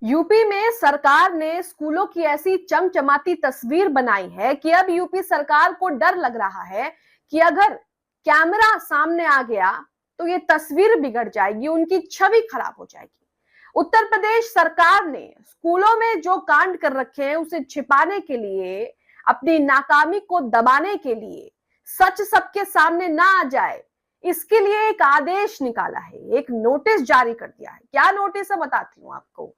UP में सरकार ने स्कूलों की ऐसी चमचमाती तस्वीर बनाई है कि अब यूपी सरकार को डर लग रहा है कि अगर कैमरा सामने आ गया तो ये तस्वीर बिगड़ जाएगी, उनकी छवि खराब हो जाएगी। उत्तर प्रदेश सरकार ने स्कूलों में जो कांड कर रखे हैं उसे छिपाने के लिए, अपनी नाकामी को दबाने के लिए, सच सबके सामने ना आ जाए, इसके लिए एक आदेश निकाला है, एक नोटिस जारी कर दिया है। क्या नोटिस है बताती हूं आपको।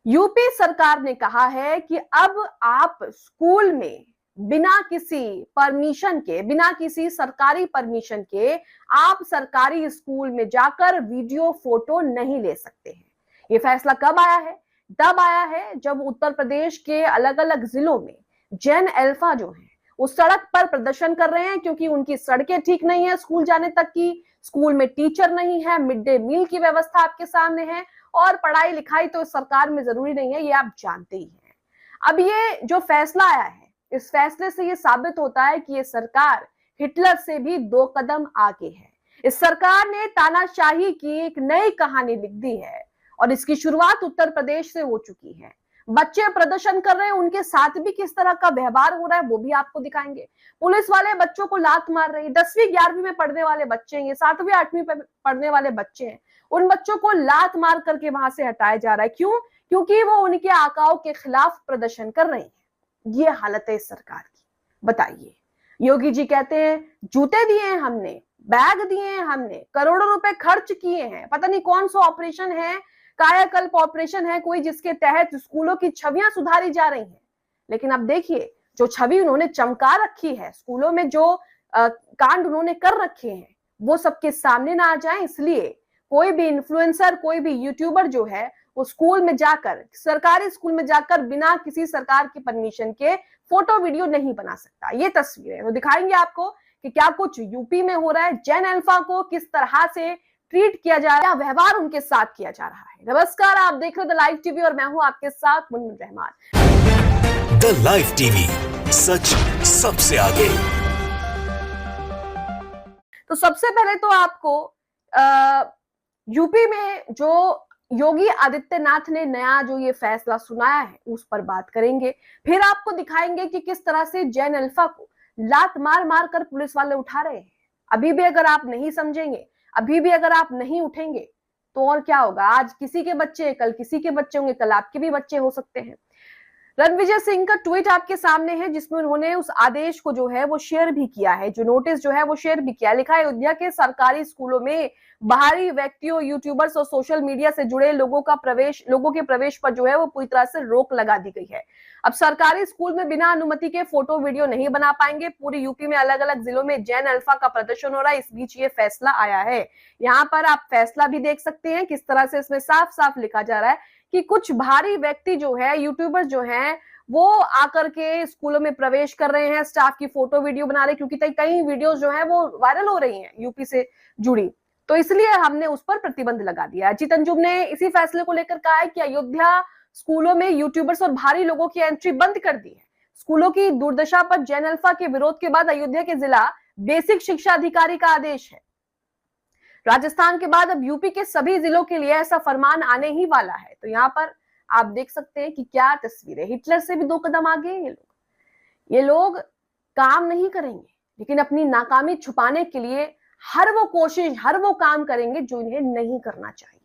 यूपी सरकार ने कहा है कि अब आप स्कूल में बिना किसी परमिशन के, बिना किसी सरकारी परमिशन के आप सरकारी स्कूल में जाकर वीडियो फोटो नहीं ले सकते हैं। ये फैसला कब आया है? तब आया है जब उत्तर प्रदेश के अलग अलग जिलों में जेन अल्फा जो है वो सड़क पर प्रदर्शन कर रहे हैं, क्योंकि उनकी सड़कें ठीक नहीं है स्कूल जाने तक की, स्कूल में टीचर नहीं है, मिड डे मील की व्यवस्था आपके सामने है, और पढ़ाई लिखाई तो सरकार में जरूरी नहीं है, ये आप जानते ही हैं। अब ये जो फैसला आया है, इस फैसले से ये साबित होता है कि ये सरकार हिटलर से भी 2 कदम आगे है। इस सरकार ने तानाशाही की एक नई कहानी लिख दी है और इसकी शुरुआत उत्तर प्रदेश से हो चुकी है। बच्चे प्रदर्शन कर रहे हैं, उनके साथ भी किस तरह का व्यवहार हो रहा है वो भी आपको दिखाएंगे। पुलिस वाले बच्चों को लात मार रही है। 10वीं 11वीं में पढ़ने वाले बच्चे हैं, 7वीं 8वीं पढ़ने वाले बच्चे हैं, उन बच्चों को लात मार करके वहां से हटाया जा रहा है। क्यों? क्योंकि वो उनके आकाओं के खिलाफ प्रदर्शन कर रहे हैं। ये हालत है इस सरकार की। बताइए, योगी जी कहते हैं जूते दिए हैं हमने, बैग दिए हैं हमने, करोड़ों रुपए खर्च किए हैं, पता नहीं कौन सा ऑपरेशन है, कायाकल्प ऑपरेशन है कोई, जिसके तहत स्कूलों की छवियां सुधारी जा रही हैं। लेकिन अब देखिए, जो छवि उन्होंने चमका रखी है, स्कूलों में जो कांड उन्होंने कर रखे हैं, वो सबके सामने ना आ जाए, इसलिए कोई भी इन्फ्लुएंसर, कोई भी यूट्यूबर जो है वो स्कूल में जाकर, सरकारी स्कूल में जाकर बिना किसी सरकार की परमिशन के फोटो वीडियो नहीं बना सकता। ये तस्वीरें तो दिखाएंगे आपको कि क्या कुछ यूपी में हो रहा है, जेन अल्फा को किस तरह से ट्रीट किया जा रहा है, व्यवहार उनके साथ किया जा रहा है। नमस्कार, आप देख रहे हो द लाइव टीवी और मैं हूं आपके साथ Munmun Rahman. The live TV, सच सबसे आगे। तो सबसे पहले तो आपको यूपी में जो योगी आदित्यनाथ ने नया जो ये फैसला सुनाया है उस पर बात करेंगे, फिर आपको दिखाएंगे कि किस तरह से जेन अल्फा को लात मार मार कर पुलिस वाले उठा रहे हैं। अभी भी अगर आप नहीं समझेंगे, अभी भी अगर आप नहीं उठेंगे तो और क्या होगा। आज किसी के बच्चे, कल किसी के बच्चे होंगे, कल आपके भी बच्चे हो सकते हैं। रणविजय सिंह का ट्वीट आपके सामने है जिसमें उन्होंने उस आदेश को जो है वो शेयर भी किया है, जो नोटिस जो है वो शेयर भी किया। लिखा है, अयोध्या के सरकारी स्कूलों में बाहरी व्यक्तियों, यूट्यूबर्स और सोशल मीडिया से जुड़े लोगों के प्रवेश पर जो है वो पूरी तरह से रोक लगा दी गई है। अब सरकारी स्कूल में बिना अनुमति के फोटो वीडियो नहीं बना पाएंगे। पूरी यूपी में अलग अलग जिलों में जेन अल्फा का प्रदर्शन हो रहा है, इस बीच ये फैसला आया है। यहाँ पर आप फैसला भी देख सकते हैं, किस तरह से इसमें साफ साफ लिखा जा रहा है कि कुछ भारी व्यक्ति जो है, यूट्यूबर जो हैं, वो आकर के स्कूलों में प्रवेश कर रहे हैं, स्टाफ की फोटो वीडियो बना रहे हैं, क्योंकि कई वीडियोस जो है वो वायरल हो रही हैं यूपी से जुड़ी, तो इसलिए हमने उस पर प्रतिबंध लगा दिया। अजीत अंजुम ने इसी फैसले को लेकर कहा है कि अयोध्या स्कूलों में यूट्यूबर्स और भारी लोगों की एंट्री बंद कर दी है। स्कूलों की दुर्दशा पर जेन अल्फा के विरोध के बाद अयोध्या के जिला बेसिक शिक्षा अधिकारी का आदेश है। राजस्थान के बाद अब यूपी के सभी जिलों के लिए ऐसा फरमान आने ही वाला है। तो यहाँ पर आप देख सकते हैं कि क्या तस्वीर है। हिटलर से भी 2 कदम आगे ये लोग काम नहीं करेंगे, लेकिन अपनी नाकामी छुपाने के लिए हर वो कोशिश, हर वो काम करेंगे जो इन्हें नहीं करना चाहिए।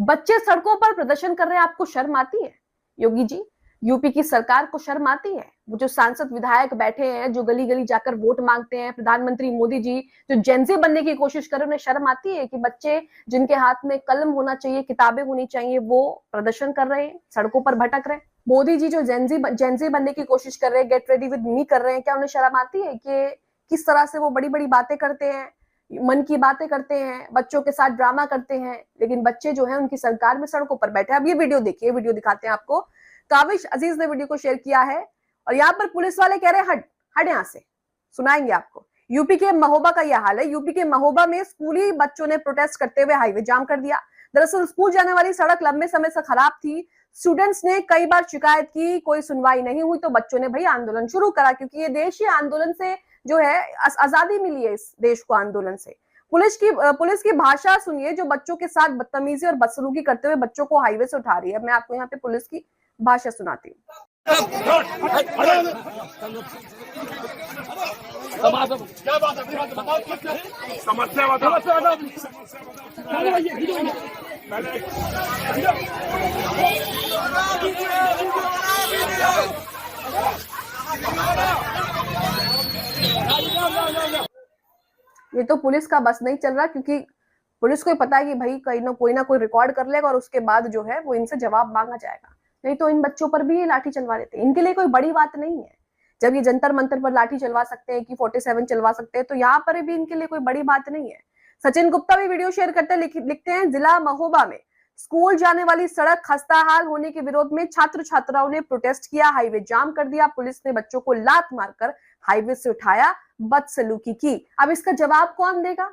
बच्चे सड़कों पर प्रदर्शन कर रहे हैं, आपको शर्म आती है? योगी जी, यूपी की सरकार को शर्म आती है? वो जो सांसद विधायक बैठे हैं, जो गली गली जाकर वोट मांगते हैं, प्रधानमंत्री मोदी जी जो जेनजी बनने की कोशिश कर रहे हैं, उन्हें शर्म आती है कि बच्चे जिनके हाथ में कलम होना चाहिए, किताबें होनी चाहिए, वो प्रदर्शन कर रहे हैं, सड़कों पर भटक रहे हैं? मोदी जी जो जेनजी बनने की कोशिश कर रहे हैं, गेट रेडी विद मी कर रहे हैं, क्या उन्हें शर्म आती है कि किस तरह से वो बड़ी बड़ी बातें करते हैं, मन की बातें करते हैं, बच्चों के साथ ड्रामा करते हैं, लेकिन बच्चे जो है उनकी सरकार में सड़कों पर बैठे। अब ये वीडियो देखिए, वीडियो दिखाते हैं आपको। काविश अजीज ने वीडियो को शेयर किया है और यहाँ पर पुलिस वाले कह रहे हैं हट हट यहाँ से, सुनाएंगे आपको। यूपी के महोबा का यह हाल है। यूपी के महोबा में स्कूली बच्चों ने प्रोटेस्ट करते हुए हाईवे जाम कर दिया। दरअसल स्कूल जाने वाली सड़क लंबे समय से खराब थी। स्टूडेंट्स ने कई बार शिकायत की, कोई सुनवाई नहीं हुई, तो बच्चों ने भाई आंदोलन शुरू करा, क्योंकि ये देश ही आंदोलन से जो है आजादी मिली है इस देश को आंदोलन से। पुलिस की भाषा सुनिए, जो बच्चों के साथ बदतमीजी और बदसलूकी करते हुए बच्चों को हाईवे से उठा रही है। मैं आपको यहाँ पे पुलिस की भाषा सुनाती हूँ। क्या बात है, बताओ समस्या बताओ। ये तो पुलिस का बस नहीं चल रहा, क्योंकि पुलिस को पता है कि भाई कोई ना कोई रिकॉर्ड कर लेगा और उसके बाद जो है वो इनसे जवाब मांगा जाएगा। नहीं तो इन बच्चों पर भी ये लाठी चलवा देते हैं। इनके लिए कोई बड़ी बात नहीं है। जब ये जंतर मंतर पर लाठी चलवा सकते हैं कि 47 चलवा सकते हैं, तो यहाँ पर भी इनके लिए कोई बड़ी बात नहीं है। सचिन गुप्ता भी वीडियो शेयर करते लिखते हैं, जिला महोबा में स्कूल जाने वाली सड़क खस्ताहाल होने के विरोध में छात्र छात्राओं ने प्रोटेस्ट किया, हाईवे जाम कर दिया। पुलिस ने बच्चों को लात मारकर हाईवे से उठाया, बदसलूकी की। अब इसका जवाब कौन देगा?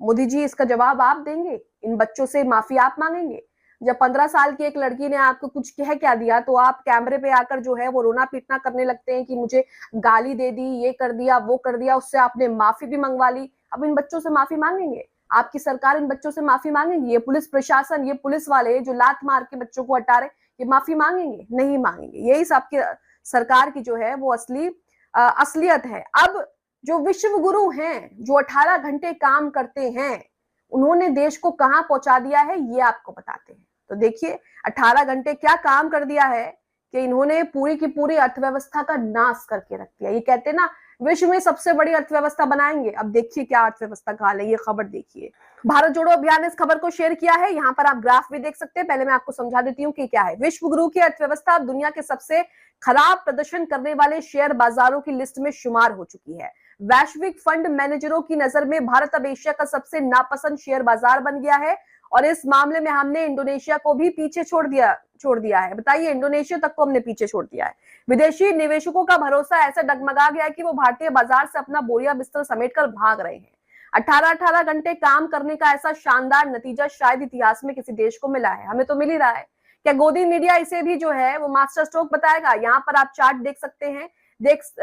मोदी जी, इसका जवाब आप देंगे? इन बच्चों से माफी आप मांगेंगे? जब 15 साल की एक लड़की ने आपको कुछ कह क्या दिया, तो आप कैमरे पे आकर जो है वो रोना पीटना करने लगते हैं कि मुझे गाली दे दी, ये कर दिया, वो कर दिया। उससे आपने माफी भी मंगवा ली। अब इन बच्चों से माफी मांगेंगे? आपकी सरकार इन बच्चों से माफी मांगेंगी? ये पुलिस प्रशासन, ये पुलिस वाले जो लात मार के बच्चों को हटा रहे, ये माफी मांगेंगे? नहीं मांगेंगे। यही आपकी सरकार की जो है वो असलियत है। अब जो विश्व गुरु हैं, जो 18 घंटे काम करते हैं, उन्होंने देश को कहां पहुंचा दिया है, ये आपको बताते हैं। तो देखिए 18 घंटे क्या काम कर दिया है कि इन्होंने पूरी की पूरी अर्थव्यवस्था का नाश करके रख दिया। ये कहते हैं ना, विश्व में सबसे बड़ी अर्थव्यवस्था बनाएंगे। अब देखिए क्या अर्थव्यवस्था का हाल है। ये खबर देखिए, भारत जोड़ो अभियान ने इस खबर को शेयर किया है। यहाँ पर आप ग्राफ भी देख सकते हैं। पहले मैं आपको समझा देती हूँ कि क्या है। विश्व गुरु की अर्थव्यवस्था अब दुनिया के सबसे खराब प्रदर्शन करने वाले शेयर बाजारों की लिस्ट में शुमार हो चुकी है। वैश्विक फंड मैनेजरों की नजर में भारत अब एशिया का सबसे नापसंद शेयर बाजार बन गया है और इस मामले में हमने इंडोनेशिया को भी पीछे छोड़ दिया है। बताइए, इंडोनेशिया तक को हमने पीछे छोड़ दिया है। विदेशी निवेशकों का भरोसा ऐसा डगमगा गया है कि वो भारतीय बाजार से अपना बोरिया बिस्तर समेटकर भाग रहे हैं। 18 घंटे काम करने का ऐसा शानदार नतीजा शायद इतिहास में किसी देश को मिला है। हमें तो मिल ही रहा है। क्या गोदी मीडिया इसे भी जो है वो मास्टर स्ट्रोक बताएगा? यहाँ पर आप चार्ट देख सकते हैं।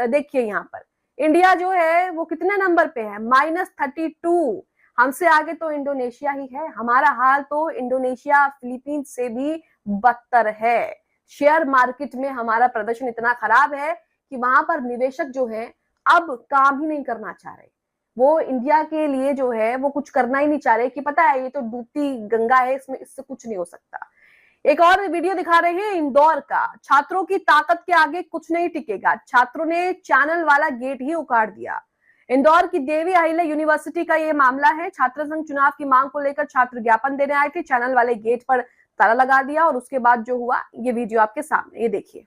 देखिए यहाँ पर इंडिया जो है वो कितने नंबर पे है? -32। हमसे आगे तो इंडोनेशिया ही है। हमारा हाल तो इंडोनेशिया, फिलीपींस से भी बदतर है। शेयर मार्केट में हमारा प्रदर्शन इतना खराब है कि वहां पर निवेशक जो है अब काम ही नहीं करना चाह रहे। वो इंडिया के लिए जो है वो कुछ करना ही नहीं चाह रहे कि पता है ये तो डूबती गंगा है, इससे कुछ नहीं हो सकता। एक और वीडियो दिखा रहे हैं इंदौर का। छात्रों की ताकत के आगे कुछ नहीं टिकेगा। छात्रों ने चैनल वाला गेट ही उखाड़ दिया। इंदौर की देवी अहिल्या यूनिवर्सिटी का ये मामला है। छात्र संघ चुनाव की मांग को लेकर छात्र ज्ञापन देने आए थे। चैनल वाले गेट पर ताला लगा दिया और उसके बाद जो हुआ, ये वीडियो आपके सामने, ये देखिए।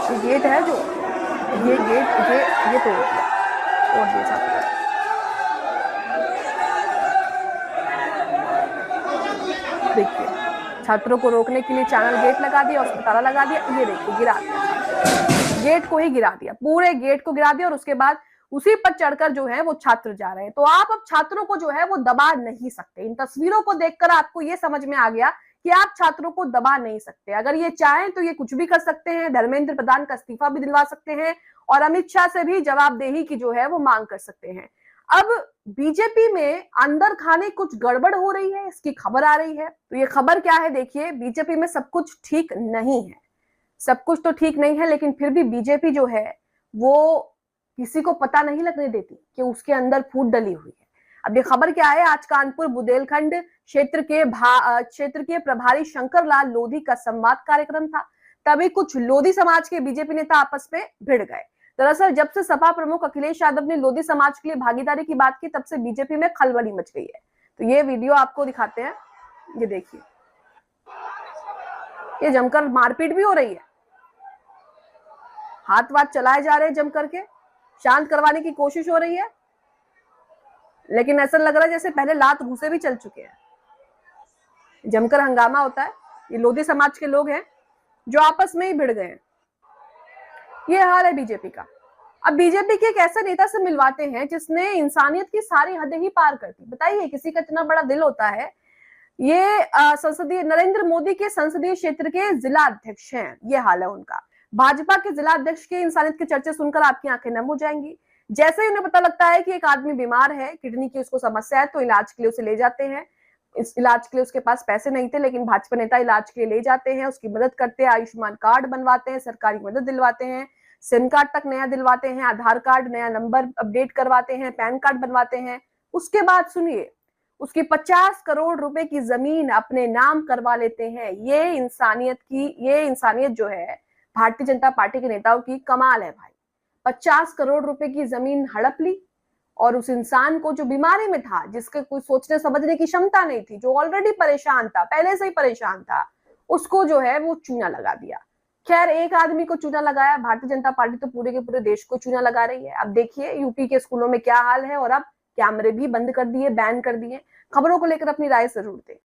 ये गेट है जो ये तोड़ दिया छात्रों। देखिए, छात्रों को रोकने के लिए चैनल गेट लगा दिया, उसको ताला लगा दिया। ये देखिए, गिरा दिया, गेट को ही गिरा दिया, पूरे गेट को गिरा दिया और उसके बाद उसी पर चढ़कर जो है वो छात्र जा रहे हैं। तो आप अब छात्रों को जो है वो दबा नहीं सकते। इन तस्वीरों को देखकर आपको ये समझ में आ गया कि आप छात्रों को दबा नहीं सकते। अगर ये चाहें तो ये कुछ भी कर सकते हैं। धर्मेंद्र प्रधान का इस्तीफा भी दिलवा सकते हैं और अमित शाह से भी जवाबदेही की जो है वो मांग कर सकते हैं। अब बीजेपी में अंदर खाने कुछ गड़बड़ हो रही है, इसकी खबर आ रही है। तो ये खबर क्या है? देखिए, बीजेपी में सब कुछ ठीक नहीं है। सब कुछ तो ठीक नहीं है, लेकिन फिर भी बीजेपी जो है वो किसी को पता नहीं लगने देती कि उसके अंदर फूट डली हुई है। अब ये खबर क्या है? आज कानपुर बुंदेलखंड क्षेत्र के प्रभारी शंकर लाल लोधी का संवाद कार्यक्रम था। तभी कुछ लोधी समाज के बीजेपी नेता आपस में भिड़ गए। दरअसल जब से सपा प्रमुख अखिलेश यादव ने लोधी समाज के लिए भागीदारी की बात की, तब से बीजेपी में खलबली मच गई है। तो ये वीडियो आपको दिखाते हैं, ये देखिए। ये जमकर मारपीट भी हो रही है, हाथ वाथ चलाए जा रहे हैं, जम करके शांत करवाने की कोशिश हो रही है। लेकिन ऐसा लग रहा है जैसे पहले लात घूसे भी चल चुके हैं, जमकर हंगामा होता है। ये लोधी समाज के लोग हैं जो आपस में ही भिड़ गए हैं। ये हाल है बीजेपी का। अब बीजेपी के एक ऐसे नेता से मिलवाते हैं जिसने इंसानियत की सारी हदें ही पार कर दी। बताइए किसी का इतना बड़ा दिल होता है। ये संसदीय नरेंद्र मोदी के संसदीय क्षेत्र के जिला अध्यक्ष हैं। ये हाल है उनका। भाजपा के जिला अध्यक्ष के इंसानियत के चर्चे सुनकर आपकी आंखें नम हो जाएंगी। जैसे ही उन्हें पता लगता है कि एक आदमी बीमार है, किडनी की उसको समस्या है, तो इलाज के लिए उसे ले जाते हैं। इस इलाज के लिए उसके पास पैसे नहीं थे, लेकिन भाजपा नेता इलाज के लिए ले जाते हैं, उसकी मदद करते हैं, आयुष्मान कार्ड बनवाते हैं, सरकारी मदद दिलवाते हैं, सिम कार्ड तक नया दिलवाते हैं, आधार कार्ड नया नंबर अपडेट करवाते हैं, पैन कार्ड बनवाते हैं। उसके बाद सुनिए, उसकी 50 करोड़ रुपए की जमीन अपने नाम करवा लेते हैं। ये इंसानियत जो है भारतीय जनता पार्टी के नेताओं की कमाल है भाई। 50 करोड़ रुपए की जमीन हड़प ली और उस इंसान को जो बीमारी में था, जिसके कोई सोचने समझने की क्षमता नहीं थी, जो ऑलरेडी परेशान था, पहले से ही परेशान था, उसको जो है वो चूना लगा दिया। खैर, एक आदमी को चूना लगाया, भारतीय जनता पार्टी तो पूरे के पूरे देश को चूना लगा रही है। अब देखिए यूपी के स्कूलों में क्या हाल है, और अब कैमरे भी बंद कर दिए, बैन कर दिए। खबरों को लेकर अपनी राय जरूर दें।